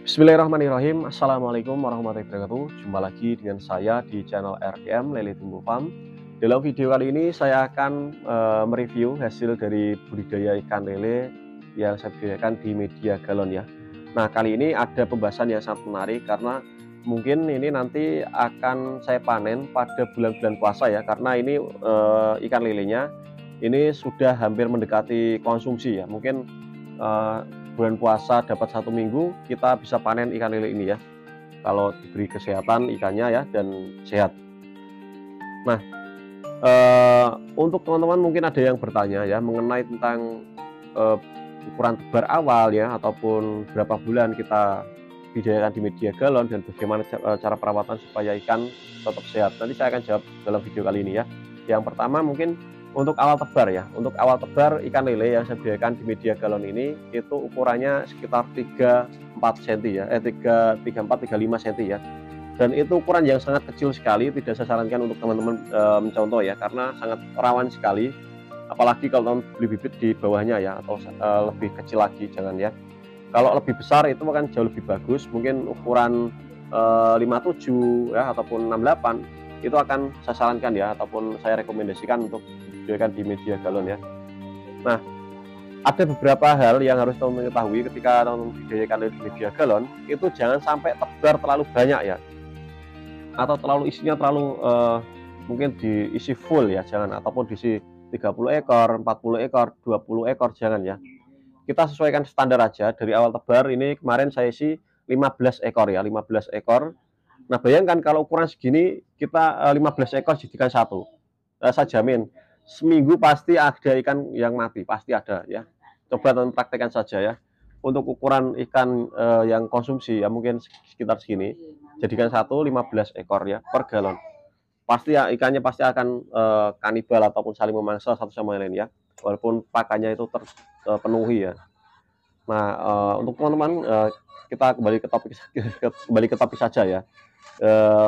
Bismillahirrahmanirrahim. Assalamualaikum warahmatullahi wabarakatuh. Jumpa lagi dengan saya di channel RGM Lele Tumbuh Farm. Dalam video kali ini saya akan mereview hasil dari budidaya ikan lele yang saya budidayakan di media galon ya. Nah, kali ini ada pembahasan yang sangat menarik karena mungkin ini nanti akan saya panen pada bulan-bulan puasa ya, karena ini ikan lelenya ini sudah hampir mendekati konsumsi ya. Mungkin eh, bulan puasa dapat 1 minggu kita bisa panen ikan lele ini ya, kalau diberi kesehatan ikannya ya dan sehat. Nah, untuk teman-teman mungkin ada yang bertanya ya mengenai tentang eh, ukuran tebar awal ya, ataupun berapa bulan kita budidayakan di media galon dan bagaimana cara perawatan supaya ikan tetap sehat. Nanti saya akan jawab dalam video kali ini ya. Yang pertama mungkin untuk awal tebar ya. Untuk awal tebar ikan lele yang saya budidayakan di media galon ini itu ukurannya sekitar 3-4 cm ya, 34-35 cm ya. Dan itu ukuran yang sangat kecil sekali, tidak saya sarankan untuk teman-teman mencontoh ya, karena sangat rawan sekali. Apalagi kalau teman beli bibit di bawahnya ya, atau lebih kecil lagi jangan ya. Kalau lebih besar itu akan jauh lebih bagus, mungkin ukuran 57 ya ataupun 68 itu akan saya sarankan ya, ataupun saya rekomendasikan untuk dibudidayakan di media galon ya. Nah, ada beberapa hal yang harus teman-teman ketahui ketika teman-teman budidayakan di media galon, itu jangan sampai tebar terlalu banyak ya, atau terlalu isinya terlalu mungkin diisi full ya, jangan, ataupun diisi 30 ekor, 40 ekor, 20 ekor, jangan ya. Kita sesuaikan standar aja. Dari awal tebar ini kemarin saya isi 15 ekor ya, 15 ekor. Nah, bayangkan kalau ukuran segini kita 15 ekor jadikan satu. Saya jamin seminggu pasti ada ikan yang mati, pasti ada ya. Coba teman praktekkan saja ya. Untuk ukuran ikan yang konsumsi ya mungkin sekitar segini, jadikan satu 15 ekor ya per galon. Pasti ya ikannya pasti akan kanibal ataupun saling memangsa satu sama lain ya, walaupun pakannya itu terpenuhi ya. Nah, untuk teman-teman kita kembali ke topik saja ya,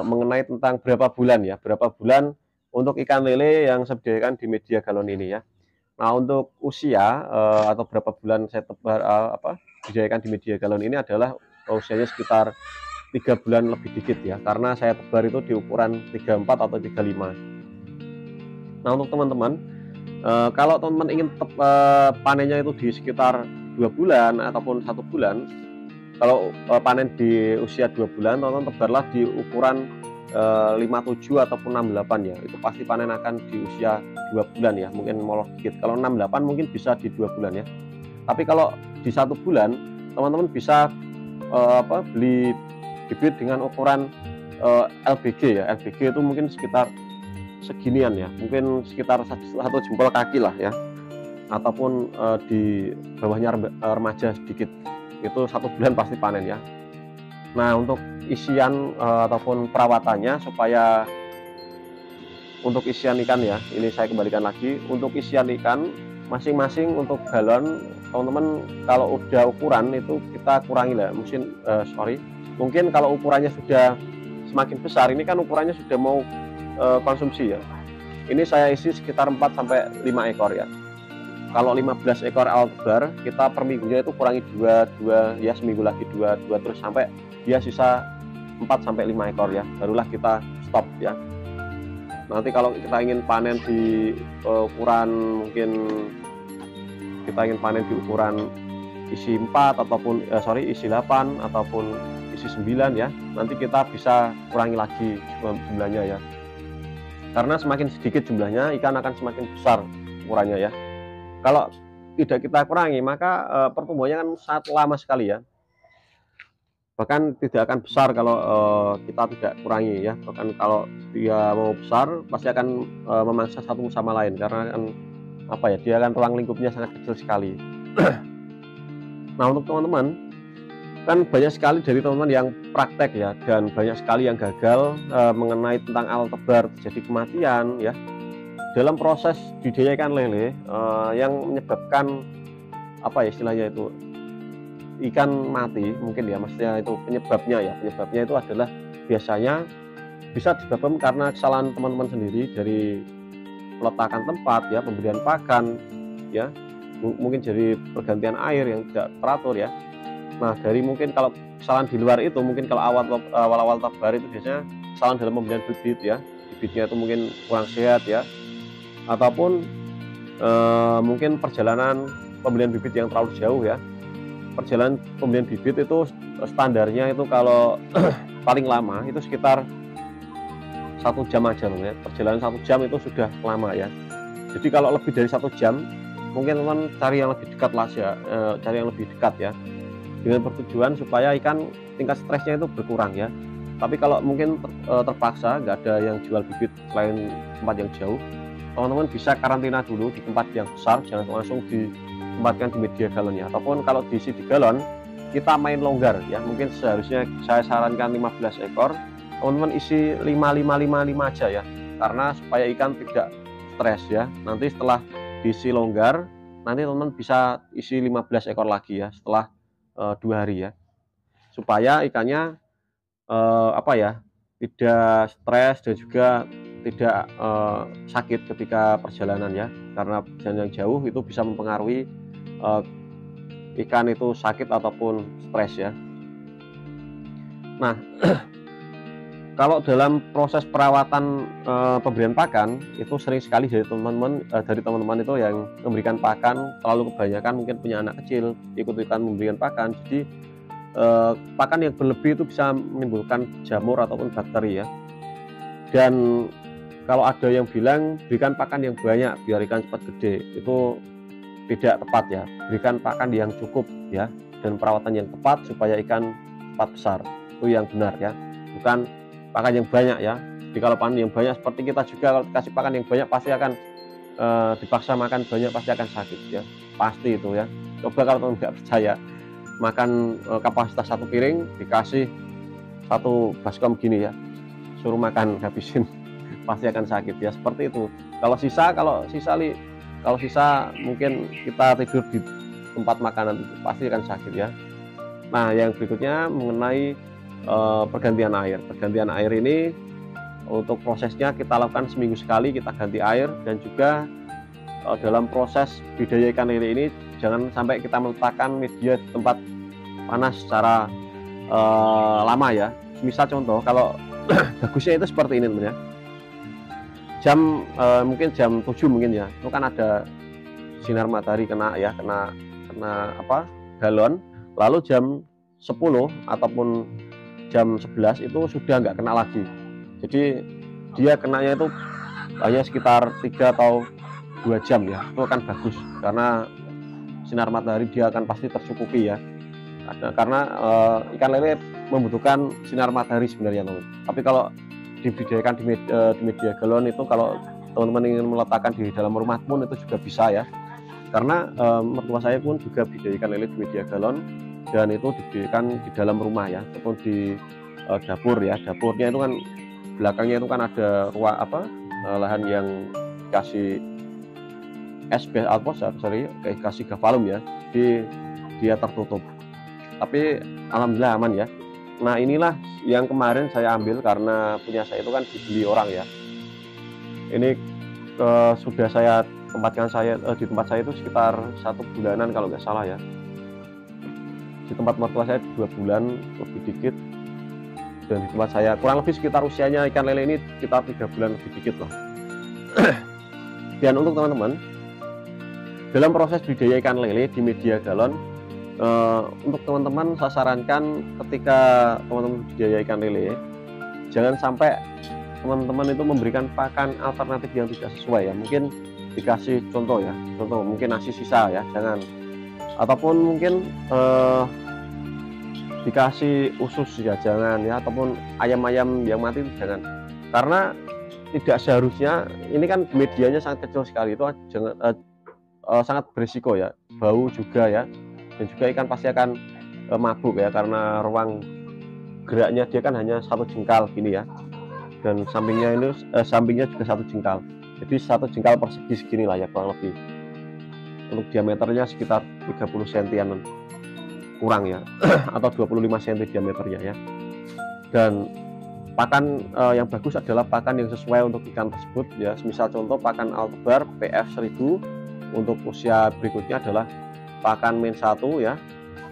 mengenai tentang berapa bulan ya, berapa bulan untuk ikan lele yang saya budidayakan di media galon ini ya. Nah, untuk usia atau berapa bulan saya tebar budidayakan di media galon ini adalah usianya sekitar 3 bulan lebih dikit ya, karena saya tebar itu di ukuran 34 atau 35. Nah, untuk teman-teman kalau teman-teman ingin panennya itu di sekitar 2 bulan ataupun 1 bulan, kalau panen di usia 2 bulan, teman-teman tebarlah di ukuran 57 ataupun 68 ya, itu pasti panen akan di usia 2 bulan ya, mungkin molor dikit. Kalau 68 mungkin bisa di 2 bulan ya. Tapi kalau di 1 bulan, teman-teman bisa beli bibit dengan ukuran LBG ya. LBG itu mungkin sekitar seginian ya, mungkin sekitar satu jempol kaki lah ya, ataupun di bawahnya remaja sedikit. Itu 1 bulan pasti panen ya. Nah, untuk isian ataupun perawatannya supaya untuk isian ikan ya, ini saya kembalikan lagi. Untuk isian ikan masing-masing untuk galon, teman-teman kalau udah ukuran itu kita kurangi lah, mungkin kalau ukurannya sudah semakin besar, ini kan ukurannya sudah mau konsumsi ya. Ini saya isi sekitar 4-5 ekor ya. Kalau 15 ekor awal tebar, kita per minggunya itu kurangi 2 ya, seminggu lagi 2 terus sampai dia sisa 4-5 ekor ya, barulah kita stop ya. Nanti kalau kita ingin panen di ukuran, mungkin kita ingin panen di ukuran isi 4 ataupun isi 8 ataupun isi 9 ya, nanti kita bisa kurangi lagi jumlahnya ya. Karena semakin sedikit jumlahnya, ikan akan semakin besar ukurannya ya. Kalau tidak kita kurangi, maka pertumbuhannya kan sangat lama sekali ya. Bahkan tidak akan besar kalau kita tidak kurangi ya. Bahkan kalau dia mau besar, pasti akan memangsa satu sama lain, karena kan dia akan ruang lingkupnya sangat kecil sekali. Nah, untuk teman-teman, kan banyak sekali dari teman-teman yang praktek ya, dan banyak sekali yang gagal mengenai tentang awal tebar, terjadi kematian ya dalam proses budidayakan lele, yang menyebabkan istilahnya itu ikan mati mungkin ya, maksudnya itu penyebabnya itu adalah biasanya bisa disebabkan karena kesalahan teman-teman sendiri dari peletakan tempat ya, pemberian pakan ya, mungkin dari pergantian air yang tidak teratur ya. Nah, dari mungkin kalau kesalahan di luar itu, mungkin kalau awal-awal tabar itu biasanya kesalahan dalam pembelian bibit ya, bibitnya itu mungkin kurang sehat ya, ataupun mungkin perjalanan pembelian bibit yang terlalu jauh ya. Perjalanan pembelian bibit itu standarnya itu kalau paling lama itu sekitar 1 jam aja loh ya. Perjalanan 1 jam itu sudah lama ya. Jadi kalau lebih dari 1 jam, mungkin teman cari yang lebih dekat lah ya, cari yang lebih dekat ya. Dengan bertujuan supaya ikan tingkat stresnya itu berkurang ya. Tapi kalau mungkin terpaksa nggak ada yang jual bibit selain tempat yang jauh, teman-teman bisa karantina dulu di tempat yang besar, jangan langsung ditempatkan di media galon ya. Ataupun kalau diisi di galon, kita main longgar ya. Mungkin seharusnya saya sarankan 15 ekor, teman-teman isi 5 aja ya. Karena supaya ikan tidak stres ya. Nanti setelah diisi longgar, nanti teman-teman bisa isi 15 ekor lagi ya setelah 2 hari ya. Supaya ikannya tidak stres dan juga tidak sakit ketika perjalanan ya, karena perjalanan yang jauh itu bisa mempengaruhi ikan itu sakit ataupun stres ya. Nah, kalau dalam proses perawatan pemberian pakan itu sering sekali dari teman-teman itu yang memberikan pakan terlalu kebanyakan, mungkin punya anak kecil ikut-ikutan memberikan pakan, jadi pakan yang berlebih itu bisa menimbulkan jamur ataupun bakteri ya. Dan kalau ada yang bilang berikan pakan yang banyak biar ikan cepat gede, itu tidak tepat ya. Berikan pakan yang cukup ya, dan perawatan yang tepat supaya ikan cepat besar, itu yang benar ya. Bukan pakan yang banyak ya. Jadi kalau pakan yang banyak seperti kita juga, kalau kasih pakan yang banyak pasti akan dipaksa makan banyak pasti akan sakit ya, pasti itu ya. Coba kalau teman nggak percaya, makan kapasitas 1 piring dikasih 1 baskom gini ya, suruh makan habisin pasti akan sakit ya, seperti itu. Kalau sisa mungkin kita tidur di tempat makanan itu pasti akan sakit ya. Nah, yang berikutnya mengenai pergantian air. Pergantian air ini untuk prosesnya kita lakukan seminggu sekali, kita ganti air. Dan juga dalam proses budidaya ikan lele ini jangan sampai kita meletakkan media di tempat panas secara lama ya. Misal contoh, kalau bagusnya itu seperti ini teman ya. Mungkin jam 7 mungkin ya, itu kan ada sinar matahari kena galon. Lalu jam 10 ataupun jam 11 itu sudah nggak kena lagi. Jadi dia kenanya itu hanya sekitar 3 atau 2 jam ya, itu akan bagus karena sinar matahari dia akan pasti tercukupi ya. Karena ikan lele membutuhkan sinar matahari sebenarnya teman. Tapi kalau dibudidayakan di media galon itu, kalau teman-teman ingin meletakkan di dalam rumah pun itu juga bisa ya. Karena mertua saya pun juga budidaya ikan lele di media galon, dan itu dibudidayakan di dalam rumah ya, ataupun di dapur ya. Dapurnya itu kan belakangnya itu kan ada ruang lahan yang dikasih kasih gavalum ya, dia tertutup. Tapi alhamdulillah aman ya. Nah, inilah yang kemarin saya ambil karena punya saya itu kan dibeli orang ya. Ini sudah saya tempatkan di tempat saya itu sekitar 1 bulanan kalau nggak salah ya. Di tempat mertua saya 2 bulan lebih dikit, dan di tempat saya kurang lebih sekitar usianya ikan lele ini sekitar 3 bulan lebih dikit lah. Dan untuk teman-teman dalam proses budidaya ikan lele di media galon, untuk teman-teman saya sarankan ketika teman-teman budidaya ikan lele, jangan sampai teman-teman itu memberikan pakan alternatif yang tidak sesuai ya. Mungkin dikasih contoh mungkin nasi sisa ya, jangan. Ataupun mungkin dikasih usus ya, jangan ya. Ataupun ayam-ayam yang mati jangan. Karena tidak seharusnya, ini kan medianya sangat kecil sekali, itu sangat berisiko ya, bau juga ya. Dan juga ikan pasti akan mabuk ya, karena ruang geraknya dia kan hanya 1 jengkal gini ya, dan sampingnya juga 1 jengkal. Jadi 1 jengkal persegi segini lah ya kurang lebih. Untuk diameternya sekitar 30 cm kurang ya, atau 25 cm diameternya ya. Dan pakan yang bagus adalah pakan yang sesuai untuk ikan tersebut ya. Misal contoh pakan Altebar PF 1000. Untuk usia berikutnya adalah pakan min 1 ya,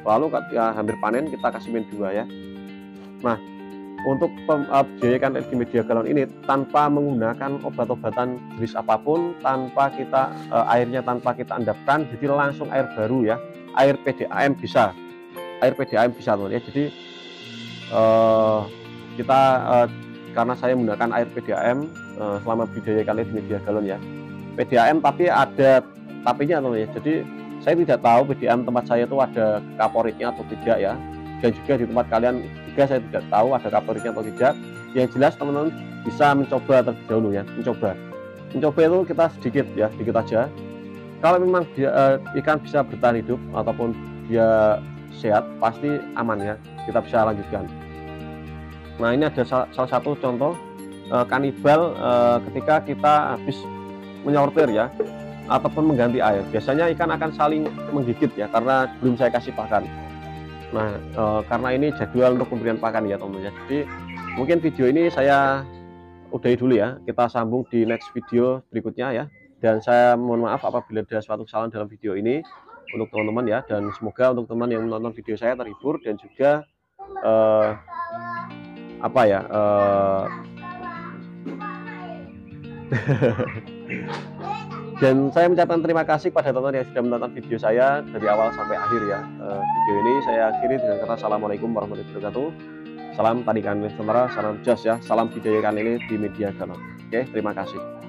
lalu ketika hampir panen kita kasih min 2 ya. Nah, untuk budidaya ikan lele di media galon ini tanpa menggunakan obat-obatan jenis apapun, tanpa kita airnya tanpa kita endapkan, jadi langsung air baru ya, air PDAM bisa, teman ya. Jadi kita karena saya menggunakan air PDAM selama budidaya ikan lele di media galon ya, PDAM tapi ada tapinya teman ya. Jadi saya tidak tahu PDAM tempat saya itu ada kaporitnya atau tidak ya, dan juga di tempat kalian juga saya tidak tahu ada kaporitnya atau tidak. Yang jelas teman-teman bisa mencoba terlebih dahulu ya, mencoba itu kita sedikit aja. Kalau memang dia, ikan bisa bertahan hidup ataupun dia sehat, pasti aman ya, kita bisa lanjutkan. Nah, ini ada salah satu contoh kanibal ketika kita habis menyortir ya, ataupun mengganti air. Biasanya ikan akan saling menggigit ya, karena belum saya kasih pakan. Nah, karena ini jadwal untuk pemberian pakan ya teman-teman. Jadi mungkin video ini saya udahi dulu ya, kita sambung di next video berikutnya ya. Dan saya mohon maaf apabila ada suatu kesalahan dalam video ini untuk teman-teman ya, dan semoga untuk teman yang menonton video saya terhibur dan juga dan saya mengucapkan terima kasih kepada teman-teman yang sudah menonton video saya dari awal sampai akhir ya. Video ini saya akhiri dengan kata assalamualaikum warahmatullahi wabarakatuh. Salam tani ikan lele Nusantara, salam jos ya, salam budidaya ikan lele di media galon. Oke, terima kasih.